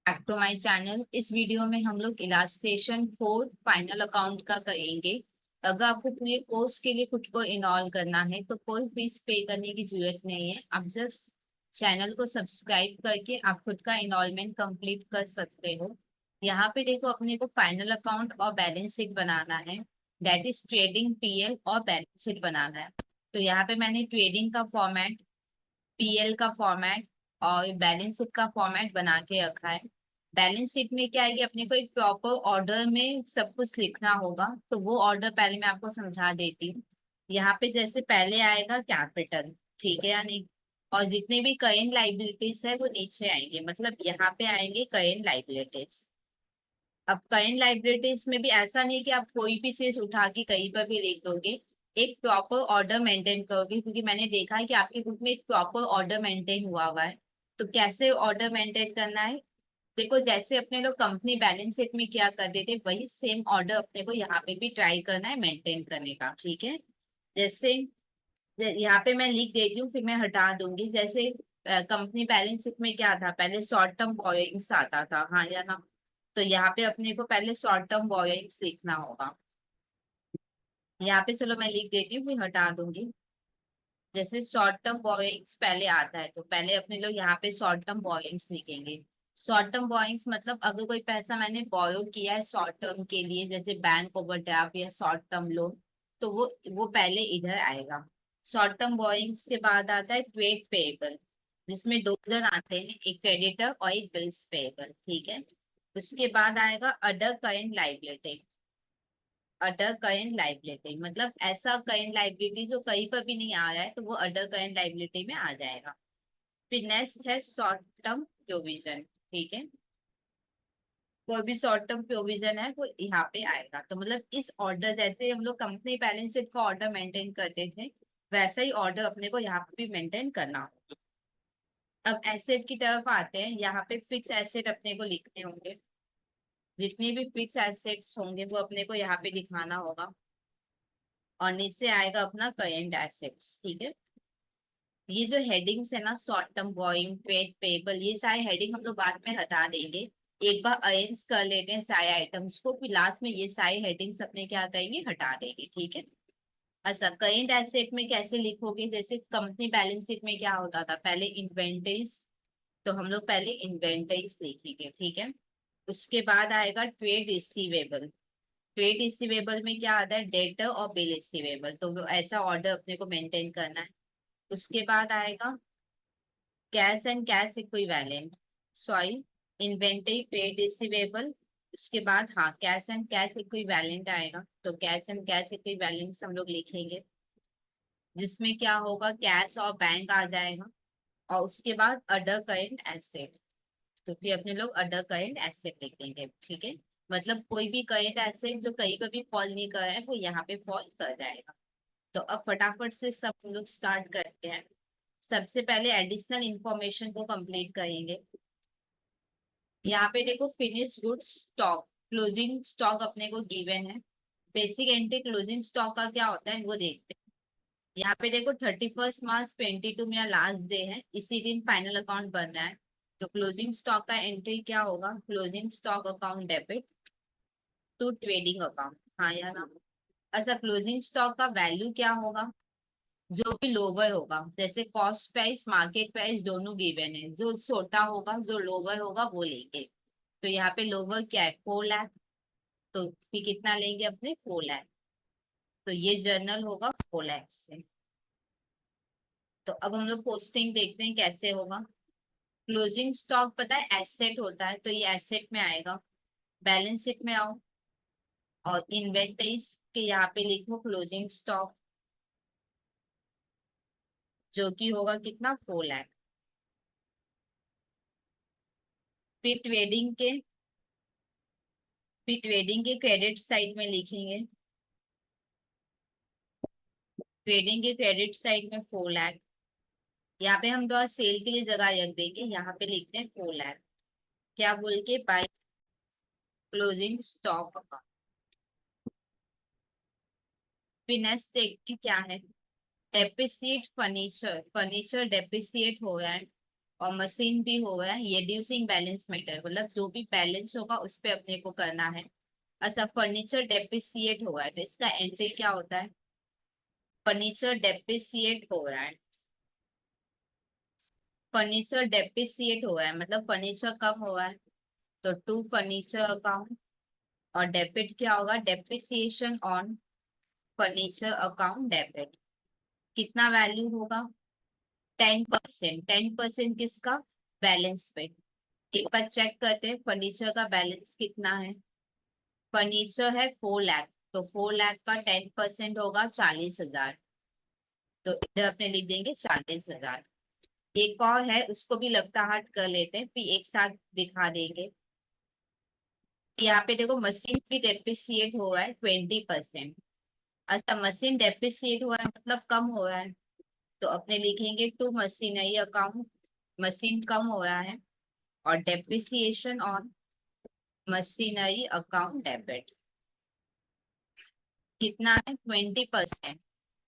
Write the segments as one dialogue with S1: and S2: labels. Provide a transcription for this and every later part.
S1: Back to my channel. इस video में हम लोग इलास्ट्रेशन फॉर फाइनल अकाउंट का करेंगे। अगर आपको पूरे कोर्स के लिए खुद को इनरोल करना है तो कोई फीस पे करने की जरूरत नहीं है। आप जस्ट चैनल को सब्सक्राइब करके आप खुद का इनरोलमेंट कंप्लीट कर सकते हो। यहाँ पे देखो, अपने को फाइनल अकाउंट और बैलेंस शीट बनाना है। दैट इज ट्रेडिंग पीएल और बैलेंस शीट बनाना है। तो यहाँ पे मैंने ट्रेडिंग का फॉर्मेट, पीएल का फॉर्मेट और बैलेंस शीट का फॉर्मेट बना के रखा है। बैलेंस शीट में क्या है कि अपने को एक प्रॉपर ऑर्डर में सब कुछ लिखना होगा। तो वो ऑर्डर पहले मैं आपको समझा देती हूँ। यहाँ पे जैसे पहले आएगा कैपिटल, ठीक है या नहीं। और जितने भी करेंट लाइबिलिटीज है वो नीचे आएंगे, मतलब यहाँ पे आएंगे करेंट लाइबिलिटीज। अब करेंट लाइबिलिटीज में भी ऐसा नहीं कि आप कोई भी चीज उठा के कहीं पर भी लिख दोगे। एक प्रॉपर ऑर्डर मेंटेन करोगे, क्योंकि मैंने देखा है कि आपके बुक में एक प्रॉपर ऑर्डर मेंटेन हुआ है। तो कैसे ऑर्डर मेंटेन करना है, देखो जैसे अपने लोग कंपनी बैलेंस शीट में क्या कर देते वही सेम ऑर्डर अपने को यहाँ पे भी ट्राई करना है मेंटेन करने का, ठीक है। जैसे यहाँ पे मैं लिख देती हूँ, फिर मैं हटा दूंगी। जैसे कंपनी बैलेंस शीट में क्या था, पहले शॉर्ट टर्म बोरोइंग्स आता था, हाँ या ना। तो यहाँ पे अपने को पहले शॉर्ट टर्म बोरोइंग्स लिखना होगा। यहाँ पे चलो मैं लिख देती हूँ, फिर हटा दूंगी। जैसे शॉर्ट टर्म बोरोइंग्स पहले आता है तो पहले अपने लोग यहाँ पे शॉर्ट टर्म बोरोइंग्स लिखेंगे। शॉर्ट टर्म बोरोइंग्स मतलब अगर कोई पैसा मैंने बोरो किया है शॉर्ट टर्म के लिए, जैसे बैंक ओवरड्राफ्ट या शॉर्ट टर्म लोन, तो वो पहले इधर आएगा। शॉर्ट टर्म बोरोइंग्स के बाद आता है ट्रेड पेएबल, जिसमें दो जन आते हैं, एक क्रेडिटर और एक बिल्स पेएबल, ठीक है। उसके बाद आएगा other current liability. Other current liability मतलब ऐसा करेंट लाइबिलिटी जो कहीं पर भी नहीं आ रहा है तो वो अदर करेंट लाइबिलिटी में आ जाएगा। फिर नेक्स्ट है शॉर्ट टर्म प्रोविजन, ठीक है। कोई भी शॉर्ट टर्म प्रोविजन है वो यहाँ पे आएगा। तो मतलब इस ऑर्डर, जैसे हम लोग कंपनी बैलेंस शीट का ऑर्डर मेंटेन करते थे, वैसा ही ऑर्डर अपने को यहाँ पे भी मेंटेन करना होगा। अब एसेट की तरफ आते हैं। यहाँ पे फिक्स एसेट अपने को लिखने होंगे। जितने भी फिक्स एसेट्स होंगे वो अपने को यहाँ पे दिखाना होगा। और नीचे आएगा अपना करेंट एसेट्स, ठीक है। ये जो हेडिंग्स है ना, short term Boeing, trade payable, ये सारे हेडिंग हम लोग बाद में हटा देंगे। एक बार अरेंज कर लेते हैं सारे आइटम्स को, फिर लास्ट में ये सारे हेडिंग्स अपने क्या करेंगे, हटा देंगे, ठीक है। अच्छा, करेंट एसेट में कैसे लिखोगे, जैसे कंपनी बैलेंस शीट में क्या होता था पहले, इन्वेंटरीज। तो हम लोग पहले इन्वेंटरीज लिखेंगे, ठीक है। उसके बाद आएगा ट्रेड रिसीवेबल। ट्रेड रिसीवेबल में क्या आता है, डेटर और बिल रिसीवेबल, तो वो ऐसा ऑर्डर अपने को मेंटेन करना है। उसके बाद आएगा cash and cash equivalent, sorry, inventory trade receivable. उसके बाद हाँ, कैश एंड कैश इक्विवेलेंट आएगा, तो कैश एंड कैश इक्विवेलेंट हम लोग लिखेंगे। जिसमें क्या होगा, कैश और बैंक आ जाएगा। और उसके बाद अदर करेंट एसेट, तो फिर अपने लोग अदर करेंट एसेट लिख देंगे, ठीक है। मतलब कोई भी करेंट एसेट जो कहीं पर भी फॉल नहीं कर रहा है वो यहाँ पे फॉल कर जाएगा। तो अब फटाफट से सब लोग स्टार्ट करते हैं। सबसे पहले एडिशनल इंफॉर्मेशन को कंप्लीट करेंगे। यहाँ पे देखो, finish goods stock, closing stock अपने को गिवन है। बेसिक एंट्री क्लोजिंग स्टॉक का क्या होता है वो देखते हैं। यहाँ पे देखो 31 मार्च 2022 मेरा लास्ट डे है, इसी दिन फाइनल अकाउंट बनना है। तो क्लोजिंग स्टॉक का एंट्री क्या होगा, closing stock account debit to trading account, हाँ या ना। अच्छा, क्लोजिंग स्टॉक का वैल्यू क्या होगा, जो भी लोअर होगा, जैसे कॉस्ट प्राइस मार्केट प्राइस दोनों गिवन है, जो छोटा होगा जो लोअर होगा वो लेंगे। तो यहाँ पे लोअर क्या है, 4 लाख। तो फिर कितना लेंगे अपने, 4 लाख। तो ये जर्नल होगा 4 लाख से। तो अब हम लोग पोस्टिंग देखते हैं कैसे होगा। क्लोजिंग स्टॉक पता है एसेट होता है, तो ये एसेट में आएगा। बैलेंस शीट में आओ और इन्वेंटरीज के यहाँ पे लिखो क्लोजिंग स्टॉक, जो कि होगा कितना, 4 लाख। फिर ट्रेडिंग के क्रेडिट साइड में लिखेंगे। ट्रेडिंग के क्रेडिट साइड में 4 लाख। यहाँ पे हम थोड़ा सेल के लिए जगह रख देंगे, यहाँ पे लिखते हैं 4 लाख। क्या बोल के, बाय क्लोजिंग स्टॉक अकाउंट। फिर नेक्स्ट देखते हैं क्या है, डेप्रिसिएट फर्नीचर। फर्नीचर डेप्रिसिएट हो रहा है, और मशीन भी हो रहा है रिड्यूसिंग बैलेंस मेटर, मतलब जो भी बैलेंस होगा उस पे अपने को करना है। अच्छा, फर्नीचर डेप्रिसिएट हो रहा है तो इसका एंट्री क्या होता है? फर्नीचर डेप्रिसिएट हो रहा है, फर्नीचर डेप्रिसिएट हो रहा है मतलब फर्नीचर कम हो रहा है, तो टू फर्नीचर अकाउंट। और डेबिट क्या होगा? Depreciation on furniture account debit. कितना वैल्यू होगा? 10%। 10% किसका? बैलेंस पे। एक बार चेक करते हैं फर्नीचर का बैलेंस कितना है। फर्नीचर है 4 लाख, तो 4 लाख का 10% होगा 40,000, तो इधर अपने लिख देंगे 40,000। एक और है उसको भी लगता हाथ कर लेते हैं फिर एक साथ दिखा देंगे। यहाँ पे देखो मशीन भी डेप्रिसिएट हो रहा है 20%। अच्छा, मशीन डेप्रिसिएट हुआ है मतलब कम हो रहा है, तो अपने लिखेंगे टू मशीनरी अकाउंट, मशीन कम हो रहा है, और depreciation on machinery account debit. कितना है? 20%।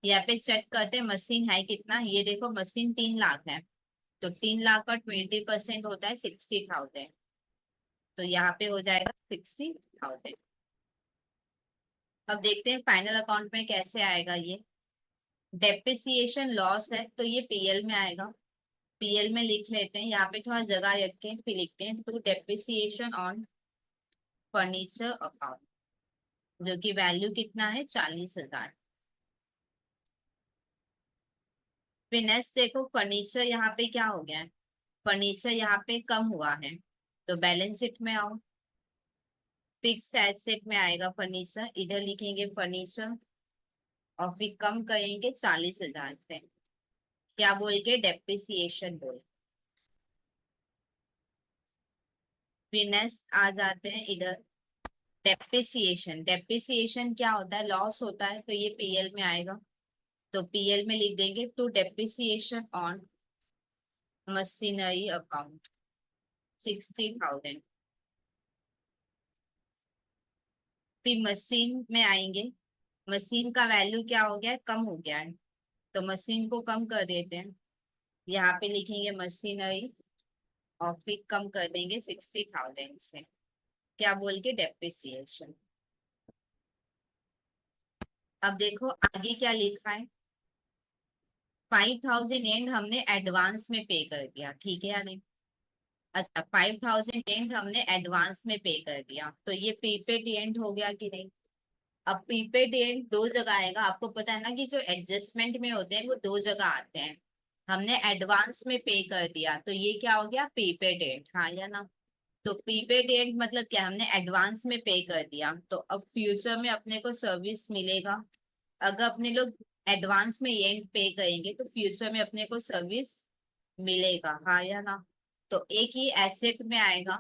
S1: यहाँ पे चेक करते हैं मशीन है कितना। ये देखो मशीन 3 लाख है, तो 3 लाख का 20% होता है 60,000, तो यहाँ पे हो जाएगा 60,000। अब देखते हैं फाइनल अकाउंट में कैसे आएगा ये। डेप्रिसिएशन लॉस है तो ये पीएल में आएगा, पीएल में लिख लेते हैं। यहाँ पे थोड़ा जगह रख के फिर लिखते हैं to depreciation on furniture account, जो कि वैल्यू कितना है? 40,000। फिर नेक्स्ट देखो फर्नीचर यहाँ पे क्या हो गया है? फर्नीचर यहाँ पे कम हुआ है, तो बैलेंस शीट में आओ, फिक्स एसेट में आएगा फर्नीचर, इधर लिखेंगे फर्नीचर और फिर कम करेंगे 40,000 से। क्या बोल के? डेप्रिसिएशन बोल। फिर नेक्स्ट आ जाते हैं इधर डेप्रिसिएशन। डेप्रिसिएशन क्या होता है? लॉस होता है, तो ये पीएल में आएगा, तो पीएल में लिख देंगे to depreciation on machinery account 60,000। फिर मशीन में आएंगे, मशीन का वैल्यू क्या हो गया है? कम हो गया है, तो मशीन को कम कर देते हैं। यहाँ पे लिखेंगे मशीनरी और फिर कम कर देंगे 60,000 से। क्या बोल के? डेप्रिसिएशन। अब देखो आगे क्या लिखा है। 5,000 एंड हमने एडवांस में पे कर दिया, ठीक है या नहीं? अच्छा, 5,000 एंड हमने एडवांस में पे कर दिया, तो ये प्रीपेड एंड हो गया कि नहीं? अब प्रीपेड एंड दो जगह आएगा, आपको पता है ना कि जो एडजस्टमेंट में होते हैं वो दो जगह आते हैं। हमने एडवांस में पे कर दिया तो ये क्या हो गया? प्रीपेड एंड, हाँ या ना? तो प्रीपेड एंड मतलब क्या? हमने एडवांस में पे कर दिया, तो अब फ्यूचर में अपने को सर्विस मिलेगा। अगर अपने लोग एडवांस में एंड पे करेंगे तो फ्यूचर में अपने को सर्विस मिलेगा, हाँ या ना? तो एक ही एसेट में आएगा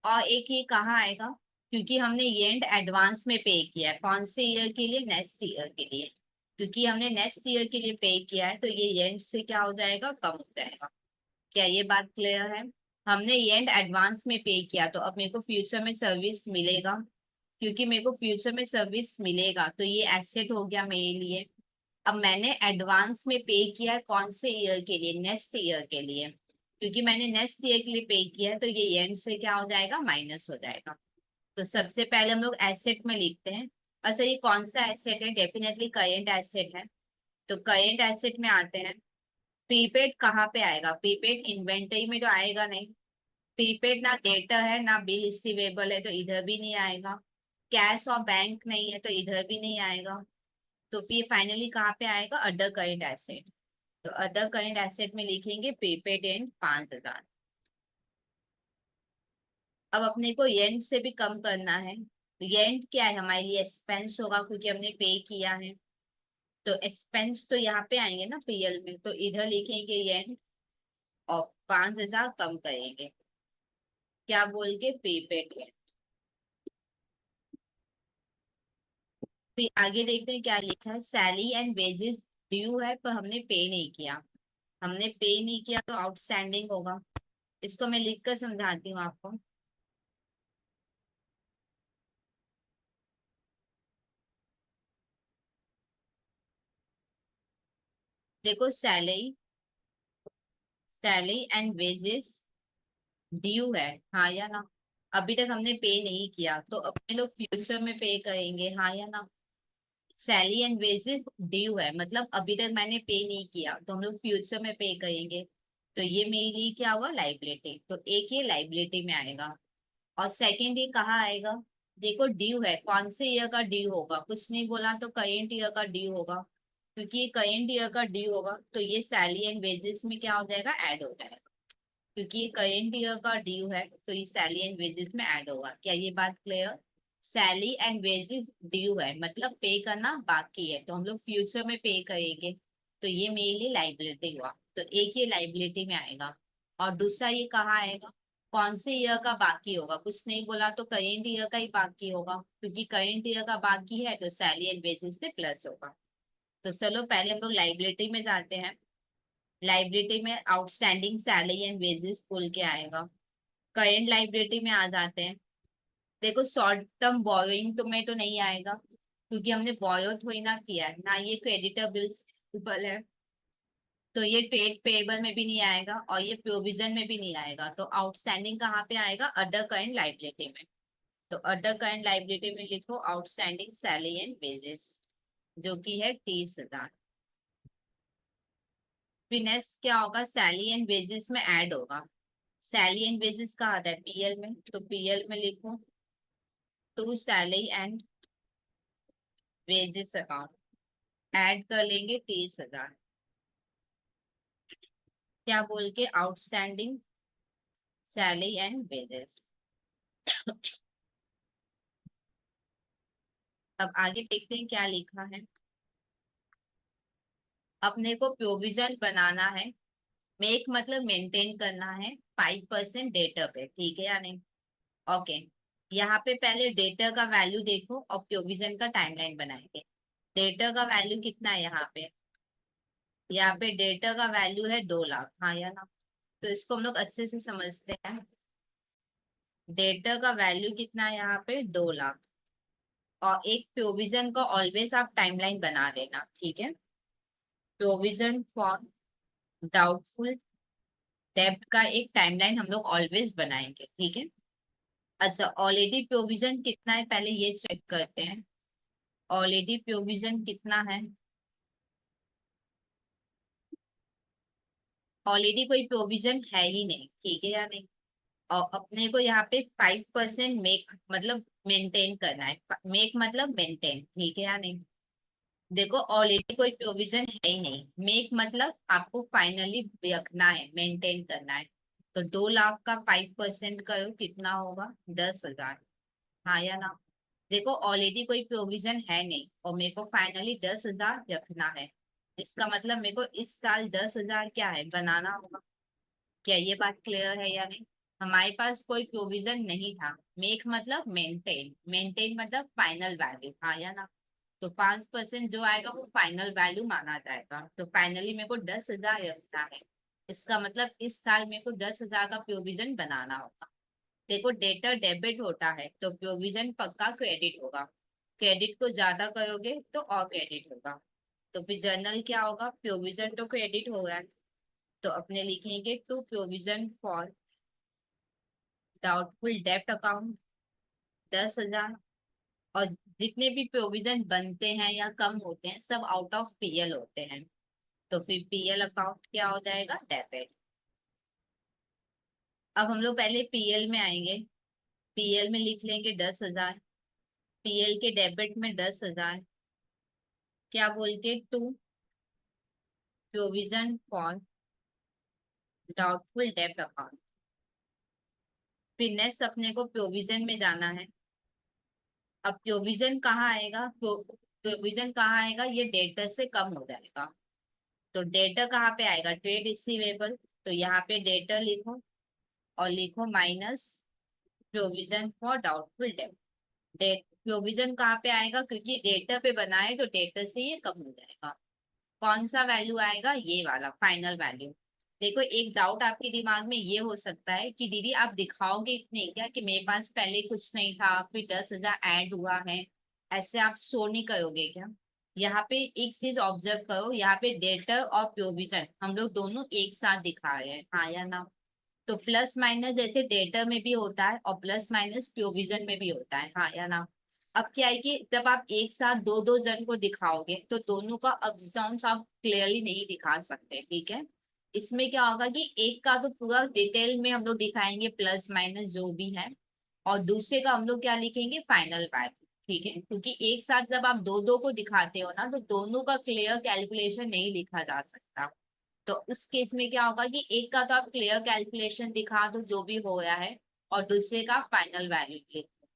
S1: और एक ही कहाँ आएगा, क्योंकि हमने येंड एडवांस में पे किया है। कौन से ईयर के लिए? नेक्स्ट ईयर के लिए। क्योंकि हमने नेक्स्ट ईयर के लिए पे किया है तो ये येंड से क्या हो जाएगा? कम हो जाएगा। क्या ये बात क्लियर है? हमने येंड एडवांस में पे किया तो अब मेरे को फ्यूचर में सर्विस मिलेगा, क्योंकि मेरे को फ्यूचर में सर्विस मिलेगा तो ये एसेट हो गया मेरे लिए। अब मैंने एडवांस में पे किया है कौन से ईयर के लिए? नेक्स्ट ईयर के लिए। क्योंकि मैंने नेक्स्ट ईयर के लिए पे किया है तो ये एंड से क्या हो जाएगा? माइनस हो जाएगा। तो सबसे पहले हम लोग एसेट में लिखते हैं। अच्छा, ये कौन सा एसेट है? डेफिनेटली करेंट एसेट है, तो करेंट एसेट में आते हैं। प्रीपेड कहाँ पे आएगा? प्रीपेड इन्वेंटरी में तो आएगा नहीं। प्रीपेड ना डेटर है ना बिल रिसीवेबल है, तो इधर भी नहीं आएगा। कैश और बैंक नहीं है तो इधर भी नहीं आएगा। तो फिर फाइनली कहाँ पे आएगा? Other current asset. तो अदर करेंट एसेट में लिखेंगे प्रीपेड एंड 5,000। अब अपने को येंड से भी कम करना है, तो येंड क्या है हमारे लिए? एक्सपेंस होगा क्योंकि हमने पे किया है, तो एक्सपेंस तो यहाँ पे आएंगे ना पीएल में, तो इधर लिखेंगे येंड और 5,000 कम करेंगे। क्या बोल के? प्रीपेड येंड। फिर आगे देखते हैं क्या लिखा है। सैलरी एंड वेजेस ड्यू है पर हमने पे नहीं किया, हमने पे नहीं किया तो आउटस्टैंडिंग होगा। इसको मैं लिख कर समझाती हूँ आपको। देखो salary, salary and wages due है, हाँ या ना। अभी तक हमने पे नहीं किया तो अपने लोग फ्यूचर में पे करेंगे, हाँ या ना। सैलरी एंड वेजेस ड्यू है मतलब अभी तक मैंने पे नहीं किया तो हम लोग फ्यूचर में पे करेंगे। तो ये मेरे लिए क्या हुआ, लाइबिलिटी। तो एक ये लाइबिलिटी में आएगा। और सेकंड ये कहाँ आएगा, देखो ड्यू है, कौन से ईयर का ड्यू होगा, कुछ नहीं बोला तो करेंट ईयर का ड्यू होगा। क्योंकि ये करेंट ईयर का ड्यू होगा तो ये सैलरी एंड वेजेस में क्या हो जाएगा, ऐड हो जाएगा। क्योंकि ये करेंट ईयर का ड्यू है तो ये सैलरी एंड वेजेस में ऐड होगा। क्या ये बात clear. Salary and wages due है मतलब पे करना बाकी है तो हम लोग फ्यूचर में पे करेंगे। तो ये मेरे लिए लाइबिलिटी हुआ। तो एक ये लाइबिलिटी में आएगा। और दूसरा ये कहाँ आएगा, कौन से ईयर का बाकी होगा, कुछ नहीं बोला तो करेंट ईयर का ही बाकी होगा। क्योंकि करेंट ईयर का बाकी है तो सैलरी एंड वेजेस से प्लस होगा। तो चलो पहले हम लोग लाइबिलिटी में जाते हैं। लाइबिलिटी में आउटस्टैंडिंग सैलरी एंड वेजेस बोल के आएगा। करंट लाइबिलिटी में आ जाते हैं। देखो शॉर्ट टर्म बोरोइंग तो में तो नहीं आएगा क्योंकि हमने बोरो थोड़ी ना किया है ना, ये क्रेडिटर बिल्स है। तो ये ट्रेड पेएबल में भी नहीं आएगा और ये प्रोविजन में भी नहीं आएगा। तो आउटस्टैंडिंग कहाँ पे आएगा, अदर करंट लाइबिलिटी में। तो अदर करंट लाइबिलिटी में लिखो आउटस्टैंडिंग सैलरी एंड वेजेस, जो कि है 30,000। फिर नेक्स्ट क्या होगा, सैलरी एंड वेजेस में ऐड होगा। सैलरी एंड वेजेस कहा आता है पीएल में, तो पीएल में लिखो to salary and wages account, add कर लेंगे 30,000। क्या बोल के, आउटस्टैंडिंग सैलरी एंड वेजेस। अब आगे देखते हैं क्या लिखा है। अपने को प्रोविजन बनाना है, मेक मतलब मेंटेन करना है 5% डेटा पे, ठीक है या नहीं। ओके। यहाँ पे पहले डेटा का वैल्यू देखो और प्रोविजन का टाइमलाइन बनाएंगे। डेटा का वैल्यू कितना है यहाँ पे डेटा का वैल्यू है 2 लाख, हाँ या ना। तो इसको हम लोग अच्छे से समझते हैं। डेटा का वैल्यू कितना है यहाँ पे, 2 लाख। और एक प्रोविजन का ऑलवेज आप टाइमलाइन बना देना, ठीक है। प्रोविजन फॉर डाउटफुल डेब्ट का एक टाइमलाइन हम लोग ऑलवेज बनाएंगे, ठीक है। अच्छा, ऑलरेडी प्रोविजन कितना है पहले ये चेक करते हैं। ऑलरेडी प्रोविजन कितना है, ऑलरेडी कोई प्रोविजन है ही नहीं, ठीक है या नहीं। और अपने को यहाँ पे 5% मेक मतलब मेंटेन करना है, मेक मतलब मेंटेन, ठीक है या नहीं। देखो ऑलरेडी कोई प्रोविजन है ही नहीं, मेक मतलब आपको फाइनली रखना है, मेंटेन करना है। तो 2 लाख का 5% करो, कितना होगा, 10,000, हाँ या ना। देखो ऑलरेडी कोई प्रोविजन है नहीं और मेरे को फाइनली 10,000 रखना है। इसका मतलब मेरे को इस साल 10,000 क्या है, बनाना होगा। क्या ये बात क्लियर है या नहीं। हमारे पास कोई प्रोविजन नहीं था। मेक मतलब मेंटेन, मेंटेन मतलब फाइनल वैल्यू, हाँ या ना। तो 5% जो आएगा वो फाइनल वैल्यू माना जाएगा। तो फाइनली मेरे को 10,000 रखना है। इसका मतलब इस साल मेरे को 10,000 का प्रोविजन बनाना होगा। देखो डेटर डेबिट होता है तो प्रोविजन पक्का क्रेडिट होगा। क्रेडिट को ज्यादा करोगे तो और क्रेडिट होगा। तो फिर जर्नल क्या होगा, प्रोविजन तो क्रेडिट हो रहा है तो अपने लिखेंगे टू प्रोविजन फॉर डाउटफुल डेब्ट अकाउंट 10,000। और जितने भी प्रोविजन बनते हैं या कम होते हैं सब आउट ऑफ पीएल होते हैं। तो फिर पीएल अकाउंट क्या हो जाएगा, डेबिट। अब हम लोग पहले पीएल में आएंगे। पीएल में लिख लेंगे 10,000। पीएल के डेबिट में 10,000, क्या बोल के, टू प्रोविजन फॉर डाउटफुल डेब्ट अकाउंट। फिर नेक्स्ट अपने को प्रोविजन में जाना है। अब प्रोविजन कहाँ आएगा, प्रोविजन कहाँ आएगा, ये डेटर से कम हो जाएगा। तो डेटर कहाँ पे आएगा, ट्रेड रिसीवेबल। तो यहाँ पे डेटर लिखो और लिखो minus provision for doubtful debt. Debt provision कहाँ पे आएगा, क्योंकि डेटर पे बनाए तो डेटर से ये कम हो जाएगा। कौन सा वैल्यू आएगा, ये वाला फाइनल वैल्यू। देखो एक डाउट आपके दिमाग में ये हो सकता है कि दीदी आप दिखाओगे इतने क्या कि मेरे पास पहले कुछ नहीं था फिर 10,000 ऐड हुआ है, ऐसे आप शो नहीं करोगे क्या। यहाँ पे एक चीज ऑब्जर्व करो, यहाँ पे डेटर और प्रोविजन हम लोग दोनों एक साथ दिखा रहे हैं, हाँ या ना। तो प्लस माइनस जैसे डेटर में भी होता है और प्लस माइनस प्रोविजन में भी होता है, हाँ या ना। अब क्या है कि जब आप एक साथ दो दो जन को दिखाओगे तो दोनों का अकाउंट्स आप क्लियरली नहीं दिखा सकते, ठीक है। इसमें क्या होगा कि एक का तो पूरा डिटेल में हम लोग दिखाएंगे प्लस माइनस जो भी है, और दूसरे का हम लोग क्या लिखेंगे, फाइनल वैल्यू, ठीक है। क्योंकि एक साथ जब आप दो दो को दिखाते हो ना तो दोनों का क्लियर कैलकुलेशन नहीं लिखा जा सकता। तो उस केस में क्या होगा कि एक का तो आप क्लियर कैलकुलेशन दिखा दो जो भी हो रहा है, और दूसरे का फाइनल वैल्यू लिख दो।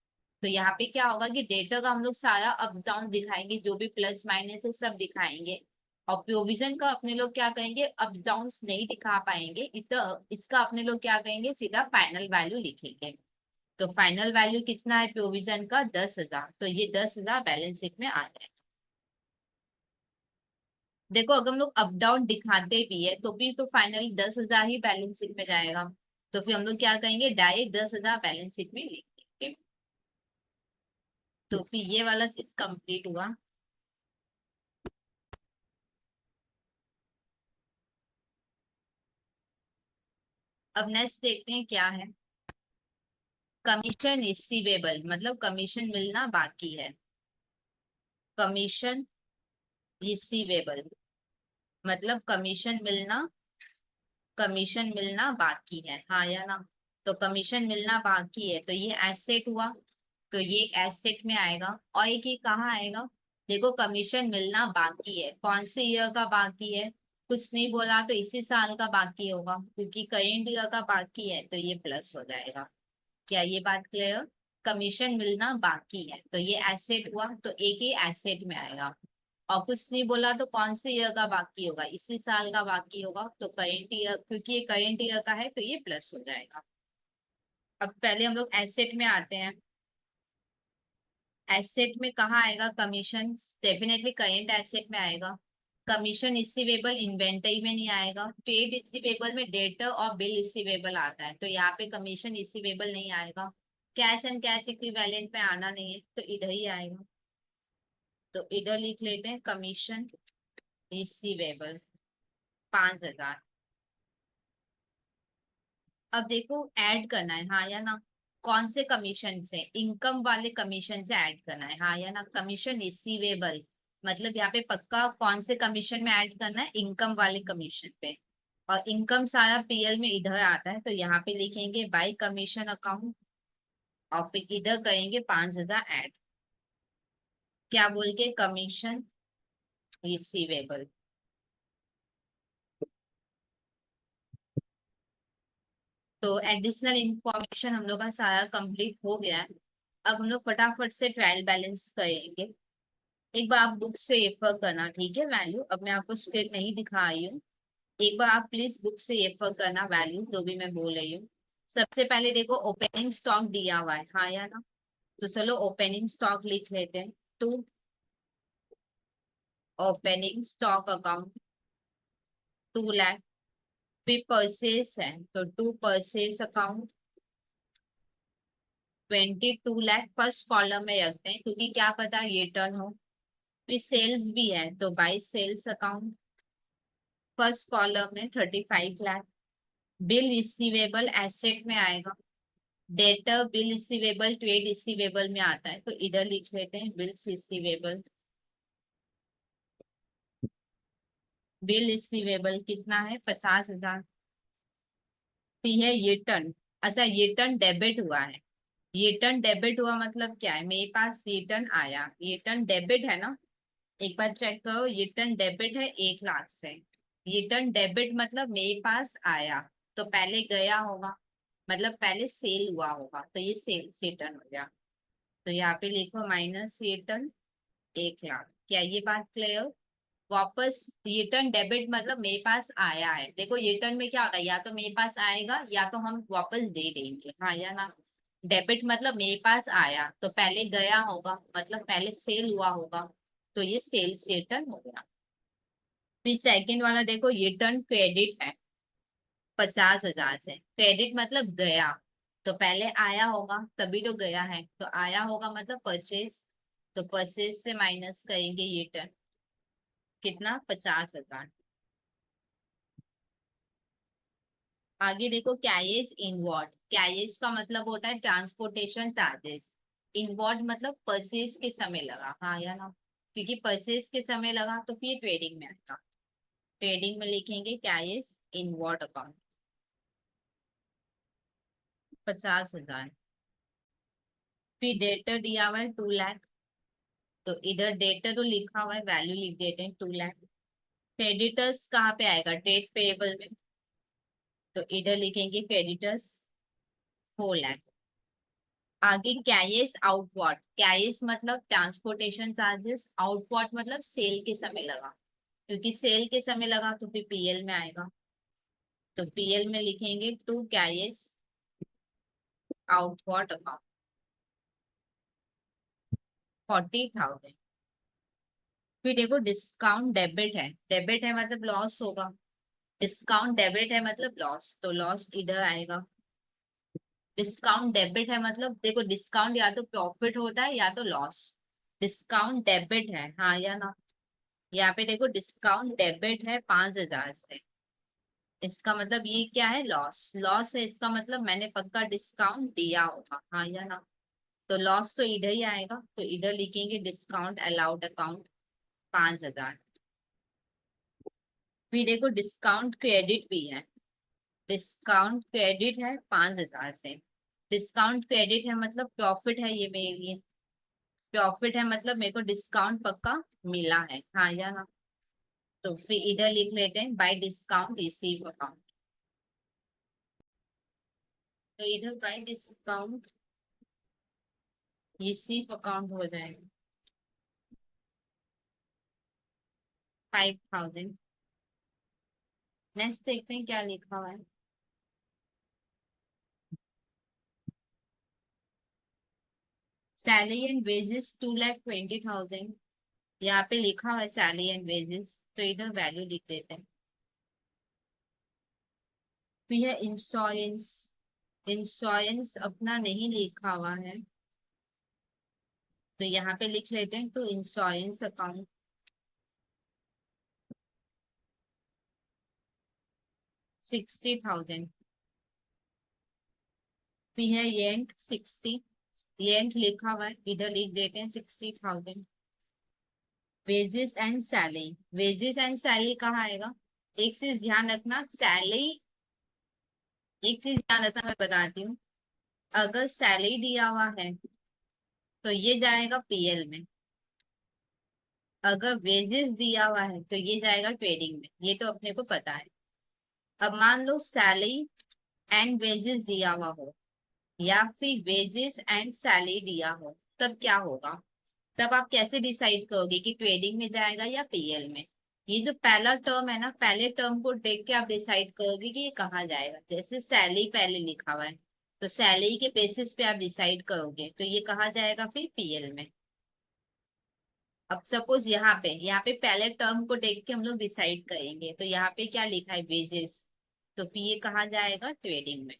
S1: तो यहाँ पे क्या होगा कि डेटा का हम लोग सारा अप्स डाउन दिखाएंगे, जो भी प्लस माइनस है सब दिखाएंगे। और प्रोविजन का अपने लोग क्या कहेंगे, अप्स डाउन नहीं दिखा पाएंगे, इसका अपने लोग क्या कहेंगे, सीधा फाइनल वैल्यू लिखेंगे। तो फाइनल वैल्यू कितना है प्रोविजन का, 10,000, तो ये 10,000 बैलेंस शीट में आ जाएगा। देखो अगर हम लोग अप डाउन दिखाते भी है तो भी तो फाइनली 10,000 ही बैलेंस शीट में जाएगा। तो फिर हम लोग क्या करेंगे, डायरेक्ट 10,000 बैलेंस शीट में लिख देंगे। तो फिर ये वाला चीज कंप्लीट हुआ। अब नेक्स्ट देखते हैं क्या है। कमीशन रिसीवेबल मतलब कमीशन मिलना बाकी है। कमीशन रिसीवेबल मतलब कमीशन मिलना बाकी है, हाँ या ना। तो कमीशन मिलना बाकी है तो ये एसेट हुआ, तो ये एसेट में आएगा। और एक ये कहाँ आएगा, देखो कमीशन मिलना बाकी है, कौन से ईयर का बाकी है, कुछ नहीं बोला तो इसी साल का बाकी होगा, क्योंकि करेंट ईयर का बाकी है तो ये प्लस हो जाएगा। क्या ये बात क्लियर। कमीशन मिलना बाकी है तो ये एसेट हुआ, तो एक ही एसेट में आएगा। और कुछ नहीं बोला तो कौन से ईयर का बाकी होगा, इसी साल का बाकी होगा, तो करेंट ईयर, क्योंकि ये करेंट ईयर का है तो ये प्लस हो जाएगा। अब पहले हम लोग एसेट में आते हैं। एसेट में कहाँ आएगा कमीशन, डेफिनेटली करेंट एसेट में आएगा। कमीशन रिसीवेबल इन्वेंटरी में नहीं आएगा। ट्रेड रिसीवेबल में डेटर और बिल रिसीवेबल आता है, तो यहाँ पे कमीशन रिसीवेबल नहीं आएगा। कैश एंड कैश इक्विवेलेंट में आना नहीं है तो इधर ही आएगा। तो इधर लिख लेते हैं कमीशन रिसीवेबल 5,000। अब देखो ऐड करना है, हाँ या ना। कौन से कमीशन से, इनकम वाले कमीशन से ऐड करना है, हाँ या ना। कमीशन रिसीवेबल मतलब यहाँ पे पक्का कौन से कमीशन में ऐड करना है, इनकम वाले कमीशन पे। और इनकम सारा पीएल में इधर आता है तो यहाँ पे लिखेंगे बाय कमीशन अकाउंट, और फिर इधर करेंगे 5,000 ऐड। क्या बोल के, कमीशन रिसीवेबल। तो एडिशनल इंफॉर्मेशन हम लोग का सारा कंप्लीट हो गया है। अब हम लोग फटाफट से ट्रायल बैलेंस करेंगे। एक बार आप बुक से रेफर करना, ठीक है, वैल्यू अब मैं आपको स्क्रीन नहीं दिखा रही हूँ। एक बार आप प्लीज बुक से रेफर करना वैल्यू जो भी मैं बोल रही हूँ। सबसे पहले देखो ओपनिंग स्टॉक दिया हुआ है, हाँ या ना। तो चलो ओपनिंग स्टॉक लिख लेते हैं। To opening stock account 2 lakh. फिर परचेस है तो to purchase account 22 lakh first column में रखते हैं, क्योंकि क्या पता ये टर्न हो। फिर सेल्स भी है तो by sales account first column में 35 लाख। बिल रिसीवेबल एसेट में आएगा। Debtor bill receivable trade receivable में आता है तो इधर लिख लेते हैं बिल रिसीवेबल। बिल रिसीवेबल कितना है, 50,000। फिर है ये टर्न, अच्छा ये टर्न डेबिट हुआ है। ये टर्न डेबिट हुआ मतलब क्या है, मेरे पास ये टर्न आया, ये टर्न डेबिट है ना। एक बार चेक करो, ये टर्न डेबिट है 1 लाख से। ये टर्न डेबिट मतलब मेरे पास आया, तो पहले गया होगा, मतलब पहले सेल हुआ होगा, तो ये सेल से टर्न हो गया। तो यहाँ पे लिखो माइनस ये टर्न 1 लाख। क्या ये बात क्लियर। वापस ये टर्न डेबिट मतलब मेरे पास आया है, देखो ये टर्न में क्या होता है, या तो मेरे पास आएगा या तो हम वापस दे देंगे, हाँ या ना। डेबिट मतलब मेरे पास आया तो पहले गया होगा, मतलब पहले सेल हुआ होगा, तो ये सेल से टर्न हो गया। फिर सेकंड वाला देखो, ये टर्न क्रेडिट है 50,000 से। क्रेडिट मतलब गया, तो पहले आया होगा तभी तो गया है, तो आया होगा मतलब परचेस, तो परचेस से माइनस करेंगे ये टर्न। कितना? 50,000। आगे देखो, कैश इनवॉर्ड। कैश का मतलब होता है ट्रांसपोर्टेशन चार्जेस। इनवॉर्ड मतलब परचेज के समय लगा, हाँ या ना? क्योंकि परचेज के समय लगा तो फिर ट्रेडिंग में आएगा। ट्रेडिंग में लिखेंगे कैश इनवॉर्ड अकाउंट। 50,000। फिर डेटर दिया हुआ है 2 लाख, तो इधर डेटर तो लिखा हुआ है, वैल्यू लिख देते हैं 2 लाख। क्रेडिटर्स कहाँ पे आएगा? ट्रेड पेएबल में, तो इधर लिखेंगे क्रेडिटर्स 4 लाख। आगे कैश आउटवर्ड। कैश मतलब ट्रांसपोर्टेशन चार्जेस, आउटवर्ड मतलब सेल के समय लगा, क्योंकि सेल के समय लगा तो फिर पीएल में आएगा। तो पीएल में लिखेंगे टू कैश आउटवर्ड अकाउंट 40,000। फिर देखो, डिस्काउंट डेबिट है। डेबिट है मतलब लॉस होगा। डिस्काउंट डेबिट है मतलब लॉस, तो लॉस इधर आएगा। डिस्काउंट डेबिट है मतलब देखो, डिस्काउंट या तो प्रॉफिट होता है या तो लॉस। डिस्काउंट डेबिट है, हाँ या ना? यहाँ पे देखो, डिस्काउंट डेबिट है 5,000 से। इसका मतलब ये क्या है? लॉस। लॉस है इसका मतलब मैंने पक्का डिस्काउंट दिया होगा, हाँ या ना? तो लॉस तो इधर ही आएगा, तो इधर लिखेंगे डिस्काउंट अलाउड अकाउंट 5,000। फिर देखो, डिस्काउंट क्रेडिट भी है। डिस्काउंट क्रेडिट है 5,000 से। डिस्काउंट क्रेडिट है मतलब प्रॉफिट है ये मेरे लिए। प्रॉफिट है मतलब मेरे को डिस्काउंट पक्का मिला है, हाँ या ना? तो फिर इधर लिख लेते हैं बाय डिस्काउंट रिसीव अकाउंट। तो इधर बाय डिस्काउंट रिसीव अकाउंट हो जाएगा 5,000। नेक्स्ट देखते हैं क्या लिखा हुआ है। Salary and wages 2,20,000। यहाँ पे लिखा हुआ है सैलरी एंड वेजेस, तो इधर वैल्यू लिख देते हैं। फिर है इंश्योरेंस। इंश्योरेंस अपना नहीं लिखा हुआ है, तो यहाँ पे लिख लेते हैं टू इंश्योरेंस अकाउंट 60,000। फिर है येंट 60। येंट लिखा हुआ है, इधर लिख देते हैं 60,000। Wages and salary. Wages and salary कहाँ आएगा? एक चीज ध्यान रखना, सैलरी, एक चीज ध्यान रखना मैं बताती हूँ। अगर सैलरी दिया हुआ है तो ये जाएगा पीएल में। अगर वेजेस दिया हुआ है तो ये जाएगा ट्रेडिंग में, ये तो अपने को पता है। अब मान लो सैलरी एंड वेजेस दिया हुआ हो, या फिर वेजेस एंड सैलरी दिया हो, तब क्या होगा? तब आप कैसे डिसाइड करोगे कि ट्रेडिंग में जाएगा या पीएल में? ये जो पहला टर्म है ना, पहले टर्म को देख के आप डिसाइड करोगे कि ये कहाँ जाएगा। जैसे सैलरी पहले लिखा हुआ है, तो सैलरी के बेसिस पे आप डिसाइड करोगे तो ये कहाँ जाएगा? फिर पीएल में। अब सपोज यहाँ पे पहले टर्म को देख के हम लोग डिसाइड करेंगे, तो यहाँ पे क्या लिखा है? वेजेस। तो फिर ये कहाँ जाएगा? ट्रेडिंग में।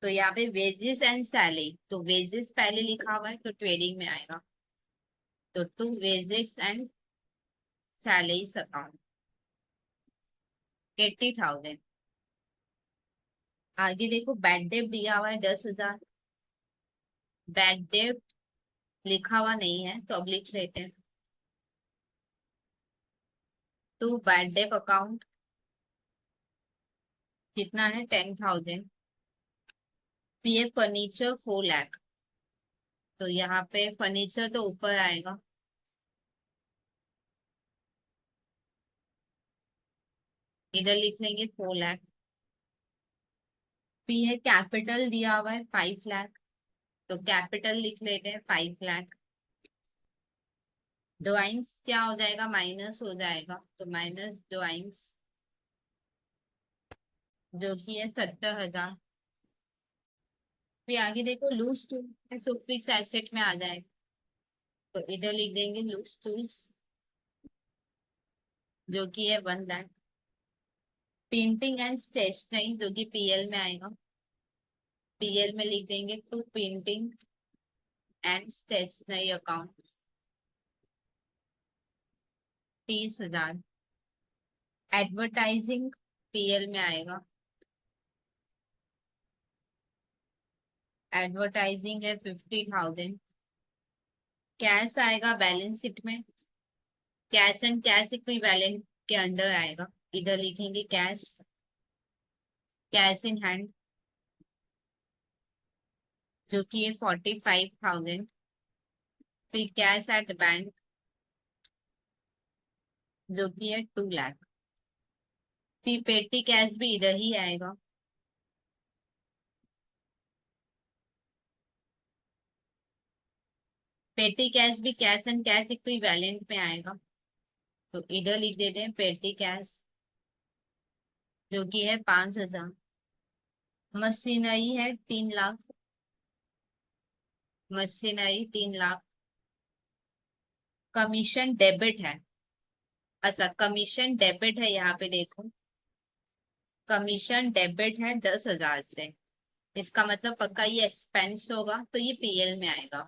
S1: तो यहाँ पे वेजेस एंड सैलरी, तो वेजेस पहले लिखा हुआ है तो ट्रेडिंग में आएगा। तो to wages and salaries account 80,000। आगे देखो, बैड डेट दिया हुआ है 10,000। बैड डेट लिखा हुआ नहीं है, तो अब लिख लेते हैं टू बैड डेट अकाउंट कितना है? 10,000। पीए फर्नीचर 4 लाख, तो यहाँ पे फर्नीचर तो ऊपर आएगा। इधर लिख लेंगे 4 लाख। पी है कैपिटल दिया हुआ है 5 लाख, तो कैपिटल लिख लेते हैं 5 लाख। ड्राइंग्स क्या हो जाएगा? माइनस हो जाएगा, तो माइनस ड्राइंग्स जो कि है 70,000। फिर आगे देखो, loose tool so fix asset में आ जाएगा, तो इधर लिख देंगे लूज टूल्स जो कि है 1 लाख। पेंटिंग एंड स्टेशनरी जो कि पीएल में आएगा, पीएल में लिख देंगे to painting and stationery account 30,000। Advertising PL में आएगा। एडवर्टाइजिंग है 50,000। कैश आएगा बैलेंस शीट में। कैश एंड कैश इक्विवेलेंट के अंडर आएगा। इधर लिखेंगे कैश, कैश इन हैंड, जो कि है 45,000। फिर कैश एट बैंक, जो कि है 2 लाख। फिर पेटी कैश भी इधर ही आएगा। पेटी कैश भी कैश एंड कैश इक्विवेलेंट में आएगा, तो इधर लिख देते हैं पेटी कैश, जो कि है 5,000। मशीनरी है 3 lakh. Machinery 3 lakh. Commission debit है। अच्छा, कमीशन डेबिट है, यहाँ पे देखो। कमीशन डेबिट है 10,000 से। इसका मतलब पक्का ये एक्सपेंस होगा, तो ये पीएल में आएगा।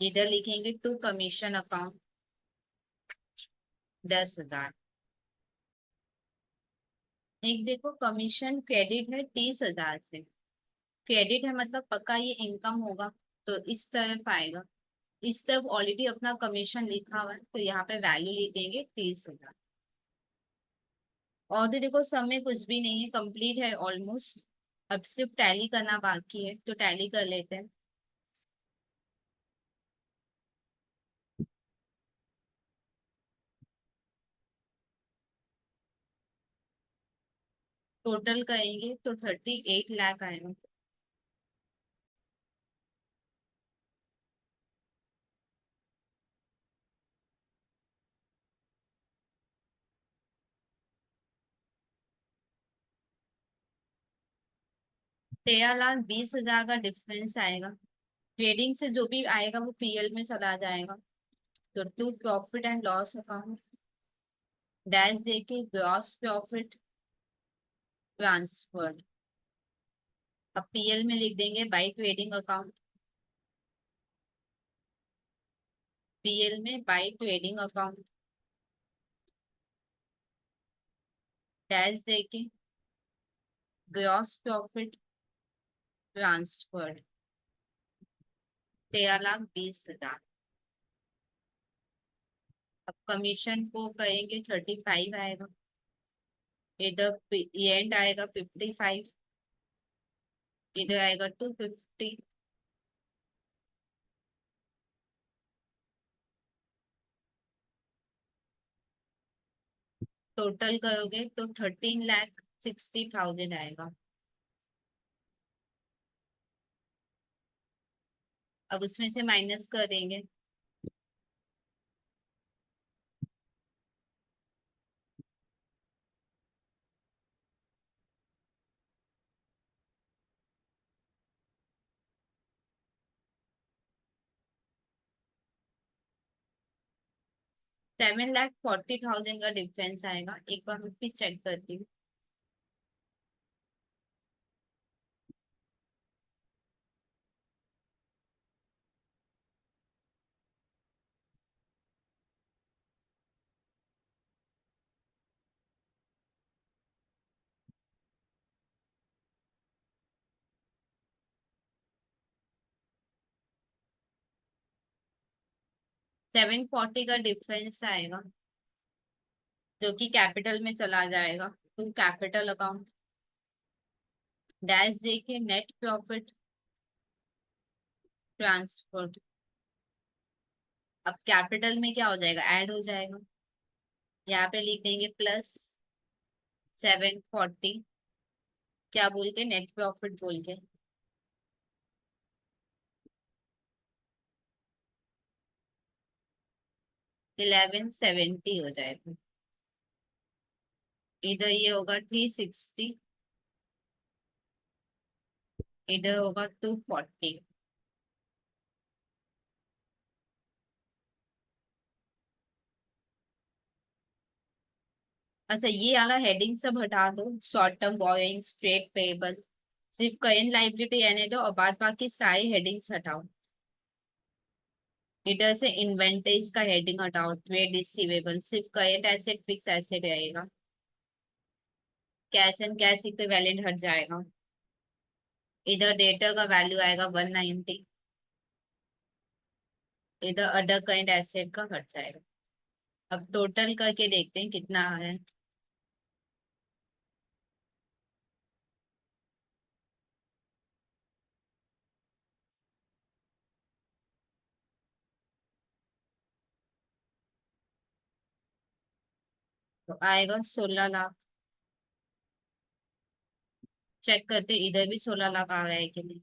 S1: इधर लिखेंगे टू कमीशन अकाउंट 10,000। एक देखो कमीशन क्रेडिट है 30,000 से। क्रेडिट है मतलब पक्का ये इनकम होगा, तो इस तरफ आएगा। इस तरफ ऑलरेडी अपना कमीशन लिखा हुआ है, तो यहाँ पे वैल्यू लिख देंगे 30,000। और तो देखो समय कुछ भी नहीं है, कंप्लीट है ऑलमोस्ट। अब सिर्फ टैली करना बाकी है, तो टैली कर लेते हैं। टोटल करेंगे तो 38 लाख आएगा। 13,20,000 का डिफरेंस आएगा। ट्रेडिंग से जो भी आएगा वो पीएल में चला जाएगा। तो to profit and loss account, dash देके ग्रॉस प्रॉफिट ट्रांसफर। अब पीएल में लिख देंगे बाई ट्रेडिंग अकाउंट। पीएल में बाई ट्रेडिंग अकाउंट, डैश देके ग्रॉस प्रॉफिट ट्रांसफर 13,20,000। अब कमीशन को करेंगे 35 आएगा। इधर एंड आएगा 55। इधर आएगा 250। टोटल करोगे तो 13,60,000 आएगा। अब उसमें से माइनस कर देंगे। 7,40,000 का डिफरेंस आएगा। एक बार मैं फिर चेक करती हूँ। 740 का डिफरेंस आएगा, जो कि कैपिटल में चला जाएगा। तो कैपिटल अकाउंट, डैश देके नेट प्रॉफिट ट्रांसफर। अब कैपिटल में क्या हो जाएगा, ऐड हो जाएगा। यहाँ पे लिख देंगे प्लस 740, क्या बोल के, नेट प्रॉफिट बोल के। 1170 हो जाएगा। इधर ये होगा 360। इधर होगा 240। अच्छा, ये वाला हेडिंग सब हटा दो। Short term borrowing, trade payable, सिर्फ करेंट लायबिलिटी रहने दो और बाद बाकी सारे हेडिंग्स हटाओ। इधर से इन्वेंटरीज का हेडिंग हटाओ, ट्रेड रिसीवेबल, सिर्फ करंट एसेट फिक्स एसेट रहेगा। कैश एंड कैश इक्विवेलेंट हट जाएगा। इधर डेटर का वैल्यू आएगा 190। इधर अदर करंट एसेट का हट जाएगा। अब टोटल करके देखते हैं कितना है। तो आएगा 16 लाख। चेक करते इधर भी 16 लाख आ गया है कि नहीं।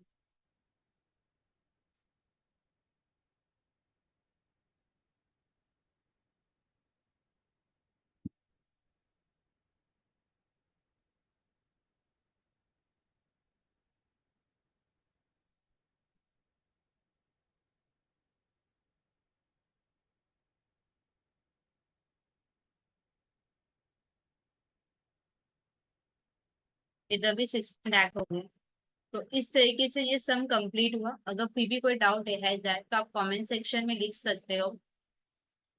S1: इधर भी 16 लाख हो गए। तो इस तरीके से ये सम कंप्लीट हुआ। अगर फिर भी कोई डाउट है जाए तो आप कमेंट सेक्शन में लिख सकते हो।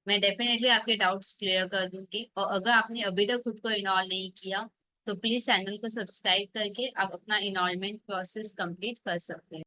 S1: मैं डेफिनेटली आपके डाउट्स क्लियर कर दूंगी। और अगर आपने अभी तक खुद को इनॉल नहीं किया तो प्लीज चैनल को सब्सक्राइब करके आप अपना इनॉलमेंट प्रोसेस कंप्लीट कर सकते हैं।